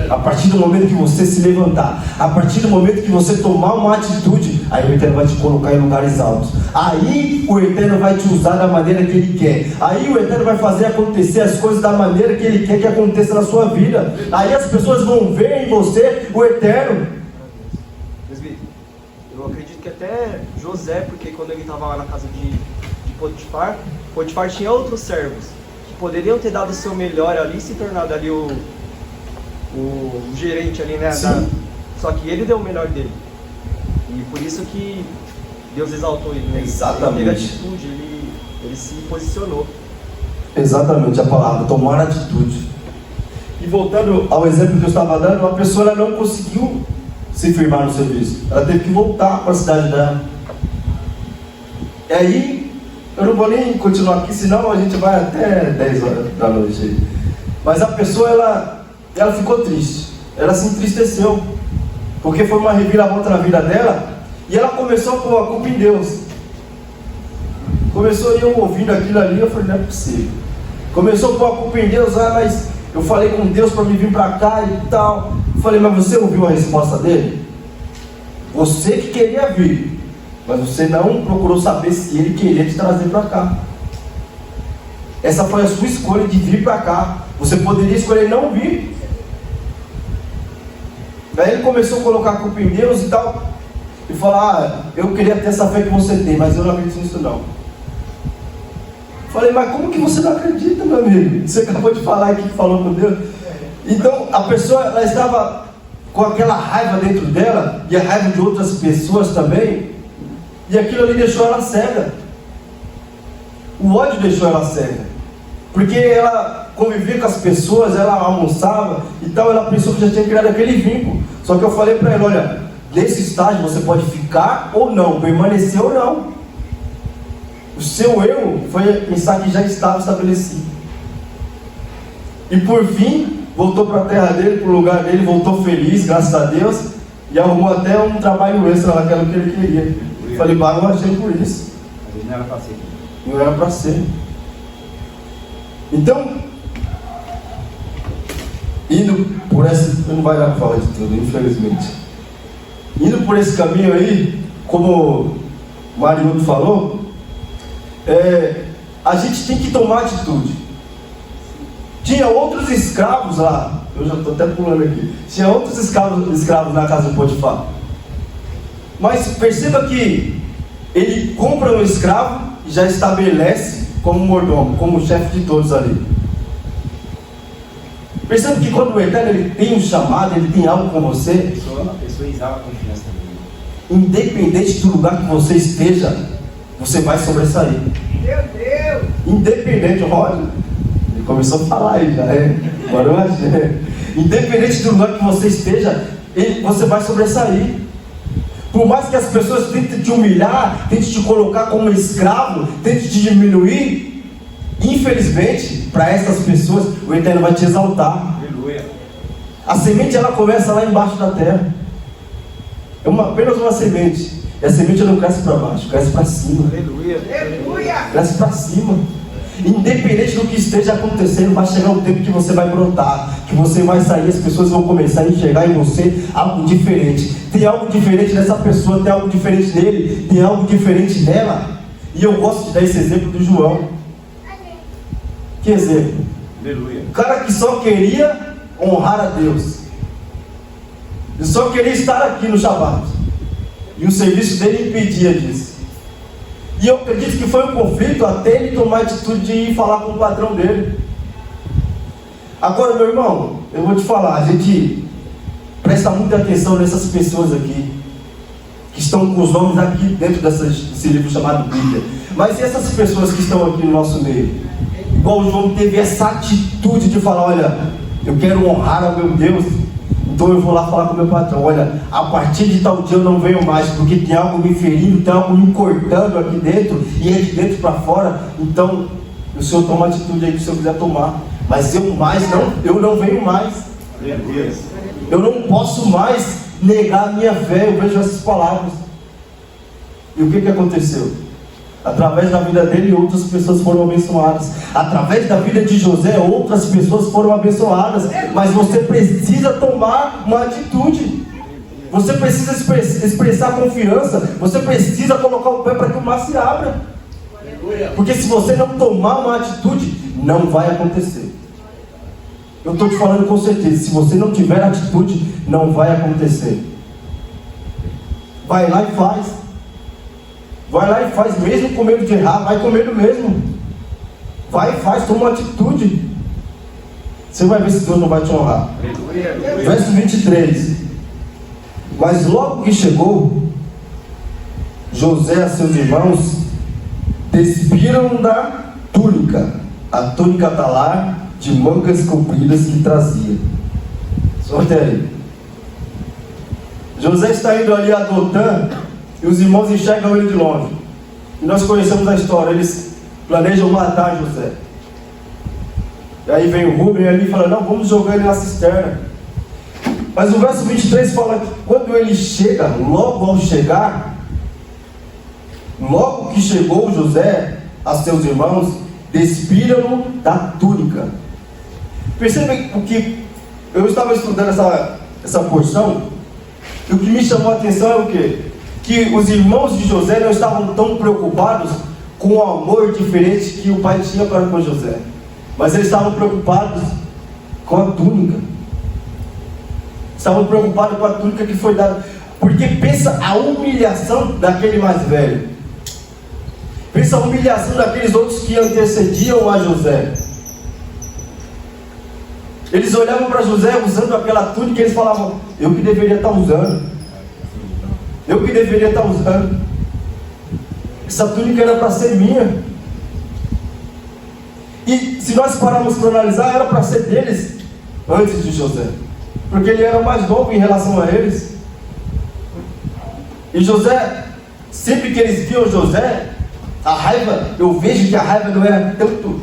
S1: A partir do momento que você se levantar, a partir do momento que você tomar uma atitude, aí o Eterno vai te colocar em lugares altos. Aí o Eterno vai te usar da maneira que Ele quer. Aí o Eterno vai fazer acontecer as coisas da maneira que Ele quer que aconteça na sua vida. Aí as pessoas vão ver em você o Eterno.
S5: Eu acredito que até José, porque quando ele estava lá na casa de Potifar, Potifar tinha outros servos que poderiam ter dado o seu melhor ali e se tornado ali o gerente ali, né? Só que ele deu o melhor dele. E por isso que Deus exaltou ele, né?
S1: Exatamente.
S5: Ele teve atitude, ele se posicionou.
S1: Exatamente a palavra, tomar atitude. E voltando ao exemplo que eu estava dando, a pessoa ela não conseguiu se firmar no serviço. Ela teve que voltar para a cidade dela. E aí, eu não vou nem continuar aqui, senão a gente vai até 10 horas da noite aí. Mas a pessoa, ela ficou triste. Ela se entristeceu. Porque foi uma reviravolta na vida dela. E ela começou a pôr a culpa em Deus. Começou eu ouvindo aquilo ali, eu falei, não é possível. Começou a pôr a culpa em Deus, mas eu falei com Deus para me vir para cá e tal. Eu falei, mas você ouviu a resposta dele? Você que queria vir, mas você não procurou saber se ele queria te trazer para cá. Essa foi a sua escolha de vir para cá. Você poderia escolher não vir. Daí ele começou a colocar a culpa em Deus e tal. E falar, eu queria ter essa fé que você tem, mas eu não acredito nisso não. Falei, mas como que você não acredita, meu amigo? Você acabou de falar aqui que falou com Deus. Então a pessoa, ela estava com aquela raiva dentro dela, e a raiva de outras pessoas também, e aquilo ali deixou ela cega. O ódio deixou ela cega, porque ela convivia com as pessoas, ela almoçava e tal, ela pensou que já tinha criado aquele vínculo. Só que eu falei para ela, olha, nesse estágio você pode ficar ou não, permanecer ou não. O seu erro foi pensar que já estava estabelecido. E por fim, voltou para a terra dele, para o lugar dele, voltou feliz, graças a Deus, e arrumou até um trabalho extra lá, que era o que ele queria. Falei, bah, eu achei por isso.
S2: Mas não era para ser.
S1: Não era para ser. Então, indo por essa, não vai dar para falar de tudo, infelizmente. Indo por esse caminho aí, como o Mariano falou, a gente tem que tomar atitude. Tinha outros escravos lá, eu já estou até pulando aqui. Tinha outros escravos na casa de Potifar. Mas perceba que ele compra um escravo e já estabelece como mordomo, como chefe de todos ali. Perceba que quando o Eterno ele tem um chamado, ele tem algo com você.
S2: A pessoa exala a confiança também.
S1: Independente do lugar que você esteja, você vai sobressair.
S6: Meu Deus!
S1: Independente, olha, ele começou a falar aí já, agora eu achei. Independente do lugar que você esteja, você vai sobressair. Por mais que as pessoas tentem te humilhar, tentem te colocar como escravo, tentem te diminuir, infelizmente, para essas pessoas, o Eterno vai te exaltar.
S2: Aleluia.
S1: A semente ela começa lá embaixo da terra. É apenas uma semente. E a semente não cresce para baixo, cresce para cima.
S5: Aleluia.
S6: Aleluia!
S1: Cresce para cima. Independente do que esteja acontecendo, vai chegar um tempo que você vai brotar, que você vai sair, as pessoas vão começar a enxergar em você algo diferente. Tem algo diferente nessa pessoa, tem algo diferente nele, tem algo diferente nela. E eu gosto de dar esse exemplo do João. Que exemplo?
S2: Aleluia.
S1: O cara que só queria honrar a Deus. Ele só queria estar aqui no Shabat. E o serviço dele impedia disso. E eu acredito que foi um conflito até ele tomar a atitude de ir falar com o patrão dele. Agora, meu irmão, eu vou te falar, a gente presta muita atenção nessas pessoas aqui, que estão com os nomes aqui dentro desse livro chamado Bíblia. Mas e essas pessoas que estão aqui no nosso meio? Igual o João teve essa atitude de falar, olha, eu quero honrar ao meu Deus, então eu vou lá falar com o meu patrão, olha, a partir de tal dia eu não venho mais, porque tem algo me ferindo, tem algo me cortando aqui dentro, e é de dentro para fora, então o senhor toma a atitude aí que o senhor quiser tomar, mas eu não venho mais, eu não posso mais negar a minha fé. Eu vejo essas palavras. E o que aconteceu? Através da vida dele, outras pessoas foram abençoadas. Através da vida de José, outras pessoas foram abençoadas. Mas você precisa tomar uma atitude. Você precisa expressar confiança. Você precisa colocar o pé para que o mar se abra. Porque se você não tomar uma atitude, não vai acontecer. Eu estou te falando com certeza. Se você não tiver atitude, não vai acontecer. Vai lá e faz. Vai lá e faz, mesmo com medo de errar, vai com medo mesmo. Vai e faz, toma uma atitude. Você vai ver se Deus não vai te honrar. Verso 23. Mas logo que chegou, José a seus irmãos despiram da túnica, a túnica talar de mangas compridas que trazia. Sorte aí. José está indo ali a Dotã, e os irmãos enxergam ele de longe. E nós conhecemos a história. Eles planejam matar José. E aí vem o Rubem ali e fala, não, vamos jogar ele na cisterna. Mas o verso 23 fala que quando ele chega, logo ao chegar, logo que chegou José a seus irmãos, despiram-no da túnica. Percebem o que eu estava estudando essa porção, e o que me chamou a atenção é o quê? Que os irmãos de José não estavam tão preocupados com o amor diferente que o pai tinha para com José, mas eles estavam preocupados com a túnica. Estavam preocupados com a túnica que foi dada. Porque pensa a humilhação daquele mais velho. Pensa a humilhação daqueles outros que antecediam a José. Eles olhavam para José usando aquela túnica e eles falavam, eu que deveria estar usando. Eu que deveria estar usando. Essa túnica era para ser minha. E se nós pararmos para analisar, era para ser deles antes de José, porque ele era mais novo em relação a eles. E José, sempre que eles viam José, a raiva, eu vejo que a raiva não era tanto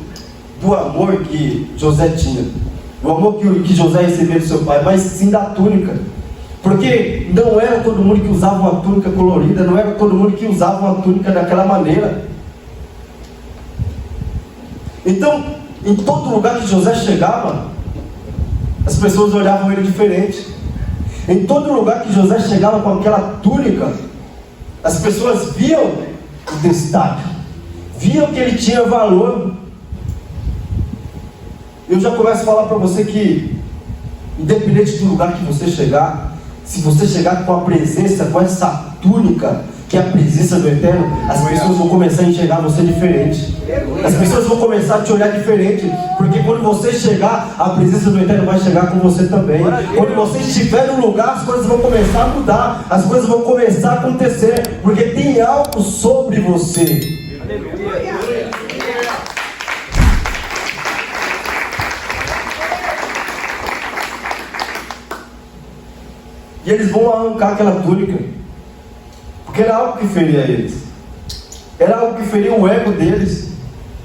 S1: do amor que José tinha, do amor que José recebia do seu pai, mas sim da túnica. Porque não era todo mundo que usava uma túnica colorida, não era todo mundo que usava uma túnica daquela maneira. Então, em todo lugar que José chegava, as pessoas olhavam ele diferente. Em todo lugar que José chegava com aquela túnica, as pessoas viam o destaque, viam que ele tinha valor. Eu já começo a falar para você que, independente do lugar que você chegar, se você chegar com a presença, com essa túnica, que é a presença do Eterno, as pessoas vão começar a enxergar você diferente. As pessoas vão começar a te olhar diferente. Porque quando você chegar, a presença do Eterno vai chegar com você também. Quando você estiver no lugar, as coisas vão começar a mudar. As coisas vão começar a acontecer. Porque tem algo sobre você. E eles vão arrancar aquela túnica, porque era algo que feria eles, era algo que feria o ego deles,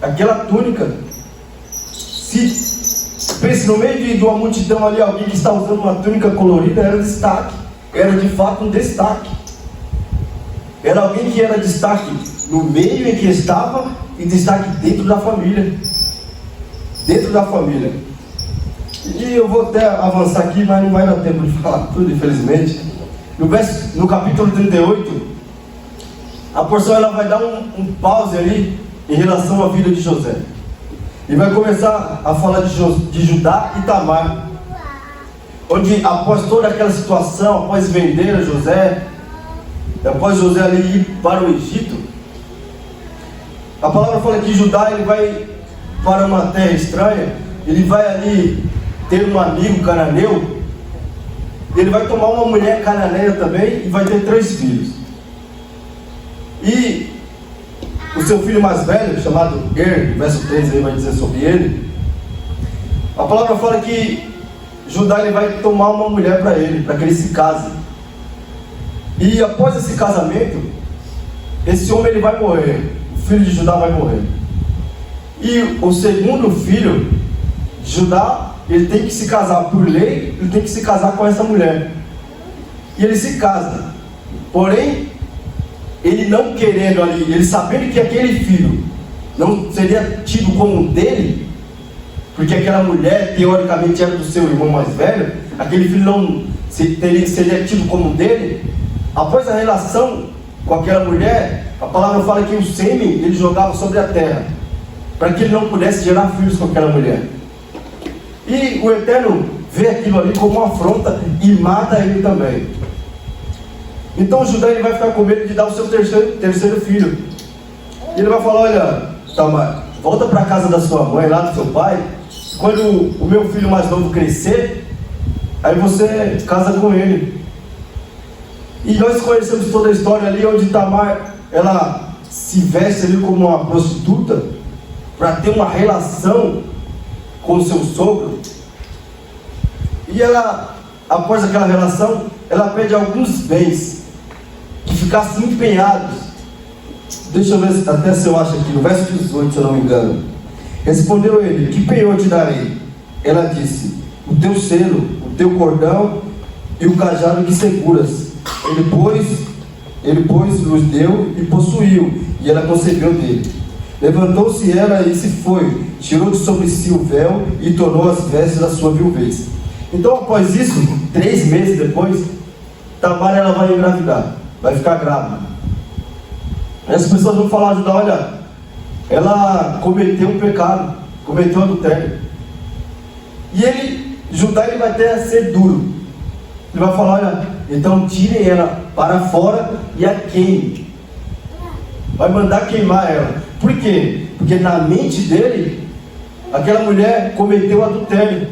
S1: aquela túnica. Se pense no meio de uma multidão ali, alguém que está usando uma túnica colorida, era destaque, era de fato um destaque, era alguém que era destaque no meio em que estava e destaque dentro da família, E eu vou até avançar aqui, mas não vai dar tempo de falar tudo, infelizmente. No capítulo 38, a porção ela vai dar um pause ali em relação à vida de José. E vai começar a falar de Judá e Tamar. onde após toda aquela situação, após vender a José, após José ali ir para o Egito, a palavra fala que Judá ele vai para uma terra estranha, ele vai ali ter um amigo cananeu, ele vai tomar uma mulher cananeia também e vai ter 3 filhos. E o seu filho mais velho, chamado verso 3 aí vai dizer sobre ele, a palavra fala que Judá ele vai tomar uma mulher para ele, para que ele se case. E após esse casamento, esse homem ele vai morrer, o filho de Judá vai morrer. E o segundo filho, Judá, ele tem que se casar por lei, ele tem que se casar com essa mulher. E ele se casa. Porém, ele não querendo ali, ele sabendo que aquele filho não seria tido como dele, porque aquela mulher teoricamente era do seu irmão mais velho, aquele filho não seria tido como dele. Após a relação com aquela mulher, a palavra fala que o sêmen ele jogava sobre a terra, para que ele não pudesse gerar filhos com aquela mulher. E o Eterno vê aquilo ali como uma afronta e mata ele também. Então Judá ele vai ficar com medo de dar o seu terceiro filho. E ele vai falar: olha, Tamar, volta para a casa da sua mãe, lá do seu pai. Quando o meu filho mais novo crescer, aí você casa com ele. E nós conhecemos toda a história ali, onde Tamar ela se veste ali como uma prostituta para ter uma relação com o seu sogro. E ela, após aquela relação, ela pede alguns bens que ficassem empenhados. Deixa eu ver até se eu acho aqui, no verso 18, se eu não me engano. Respondeu ele: que penhor te darei? Ela disse: o teu selo, o teu cordão e o cajado que seguras. Ele pois lhes deu e possuiu, e ela concebeu dele. Levantou-se ela e se foi, tirou de sobre si o véu e tornou as vestes da sua viuvez. Então, após isso, 3 meses depois, Tamar ela vai engravidar, vai ficar grávida. As pessoas vão falar: Judá, olha, ela cometeu um pecado, cometeu adultério. E Judá ele vai até ser duro. Ele vai falar: olha, então tirem ela para fora e a queime. Vai mandar queimar ela. Por quê? Porque na mente dele, aquela mulher cometeu adultério.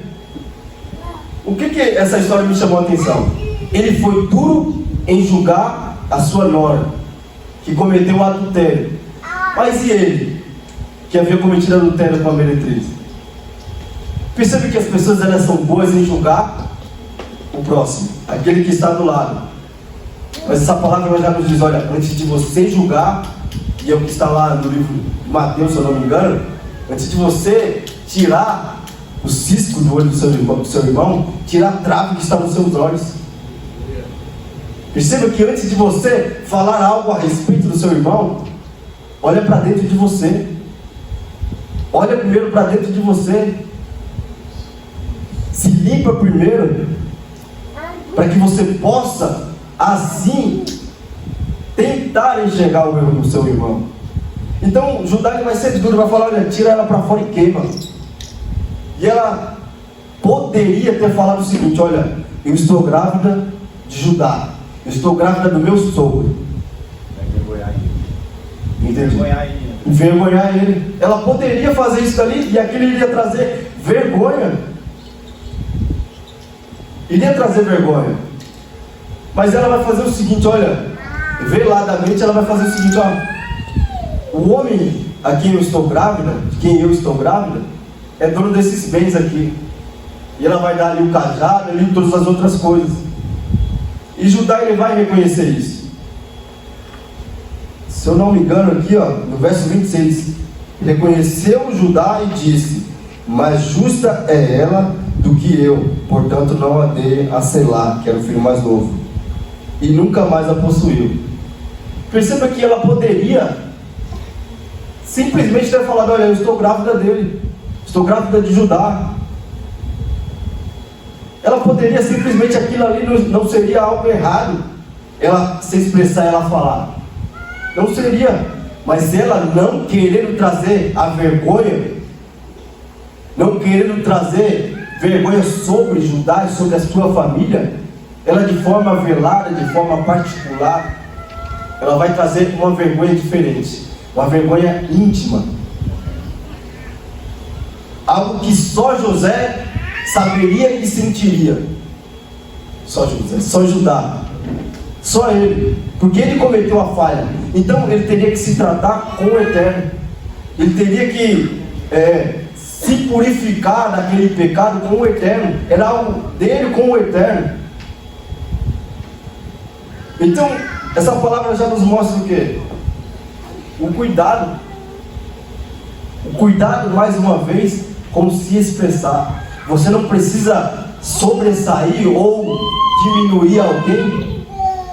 S1: O que essa história me chamou a atenção? Ele foi duro em julgar a sua nora, que cometeu o adultério. Mas e ele, que havia cometido adultério com a meretriz? Percebe que as pessoas elas são boas em julgar o próximo, aquele que está do lado. Mas essa palavra já nos diz: olha, antes de você julgar, e é o que está lá no livro de Mateus, se eu não me engano, antes de você tirar o cisco do olho do seu irmão, tirar a trave que está nos seus olhos. Perceba que antes de você falar algo a respeito do seu irmão, olha para dentro de você. Olha primeiro para dentro de você. Se limpa primeiro, para que você possa, assim, tentar enxergar o erro do seu irmão. Então Judá vai ser duro, vai falar: olha, tira ela para fora e queima. E ela poderia ter falado o seguinte: olha, eu estou grávida de Judá, eu estou grávida do meu sogro.
S2: Vai envergonhar ele.
S1: Entendi. Envergonhar ele. Ela poderia fazer isso ali, e aquilo iria trazer vergonha. Iria trazer vergonha. Mas ela vai fazer o seguinte: olha, veladamente ela vai fazer o seguinte: ó, o homem a quem eu estou grávida, de quem eu estou grávida, é dono desses bens aqui. E ela vai dar ali o cajado, ali todas as outras coisas. E Judá ele vai reconhecer isso. Se eu não me engano aqui, ó, no verso 26, reconheceu Judá e disse: mais justa é ela do que eu, portanto não a dei a Selá, que era o filho mais novo. E nunca mais a possuiu. Perceba que ela poderia simplesmente ter falado: olha, eu estou grávida dele, estou grávida de Judá. Ela poderia simplesmente, aquilo ali não seria algo errado, ela se expressar, ela falar. Não seria. Mas ela não querendo trazer a vergonha, não querendo trazer vergonha sobre Judá e sobre a sua família, ela de forma velada, de forma particular, ela vai trazer uma vergonha diferente, uma vergonha íntima. Algo que só José saberia e sentiria. Só José, só Judá, só ele, porque ele cometeu a falha. Então ele teria que se tratar com o Eterno. Ele teria que se purificar daquele pecado com o Eterno. Era algo dele com o Eterno. Então essa palavra já nos mostra o quê? O cuidado. O cuidado, mais uma vez, com se expressar. Você não precisa sobressair ou diminuir alguém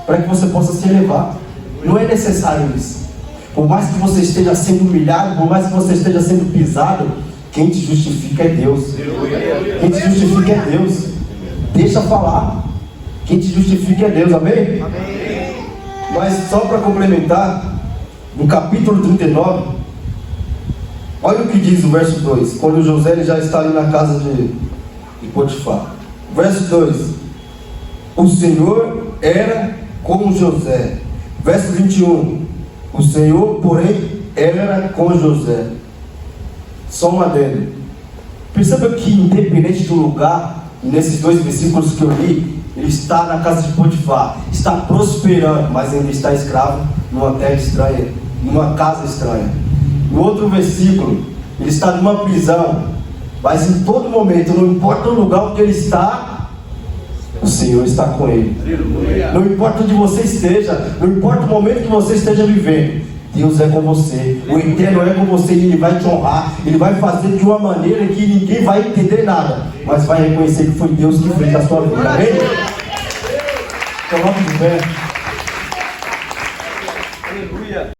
S1: para que você possa se elevar. Não é necessário isso. Por mais que você esteja sendo humilhado, por mais que você esteja sendo pisado, quem te justifica é Deus. Quem te justifica é Deus. Deixa falar. Quem te justifica é Deus, amém?
S5: Amém.
S1: Mas só para complementar, no capítulo 39, olha o que diz o verso 2, quando José ele já está ali na casa de Potifar. Verso 2: o Senhor era com José. Verso 21: o Senhor, porém, era com José. Só uma adendo. Perceba que independente do lugar, nesses dois versículos que eu li, ele está na casa de Potifar, está prosperando, mas ainda está escravo numa terra estranha, numa casa estranha. No outro versículo, ele está numa prisão, mas em todo momento, não importa o lugar onde ele está, o Senhor está com ele. Não importa onde você esteja, não importa o momento que você esteja vivendo, Deus é com você, o Eterno é com você, e Ele vai te honrar, Ele vai fazer de uma maneira que ninguém vai entender nada, mas vai reconhecer que foi Deus que fez a sua vida. Amém? Coloque de pé.
S5: Aleluia.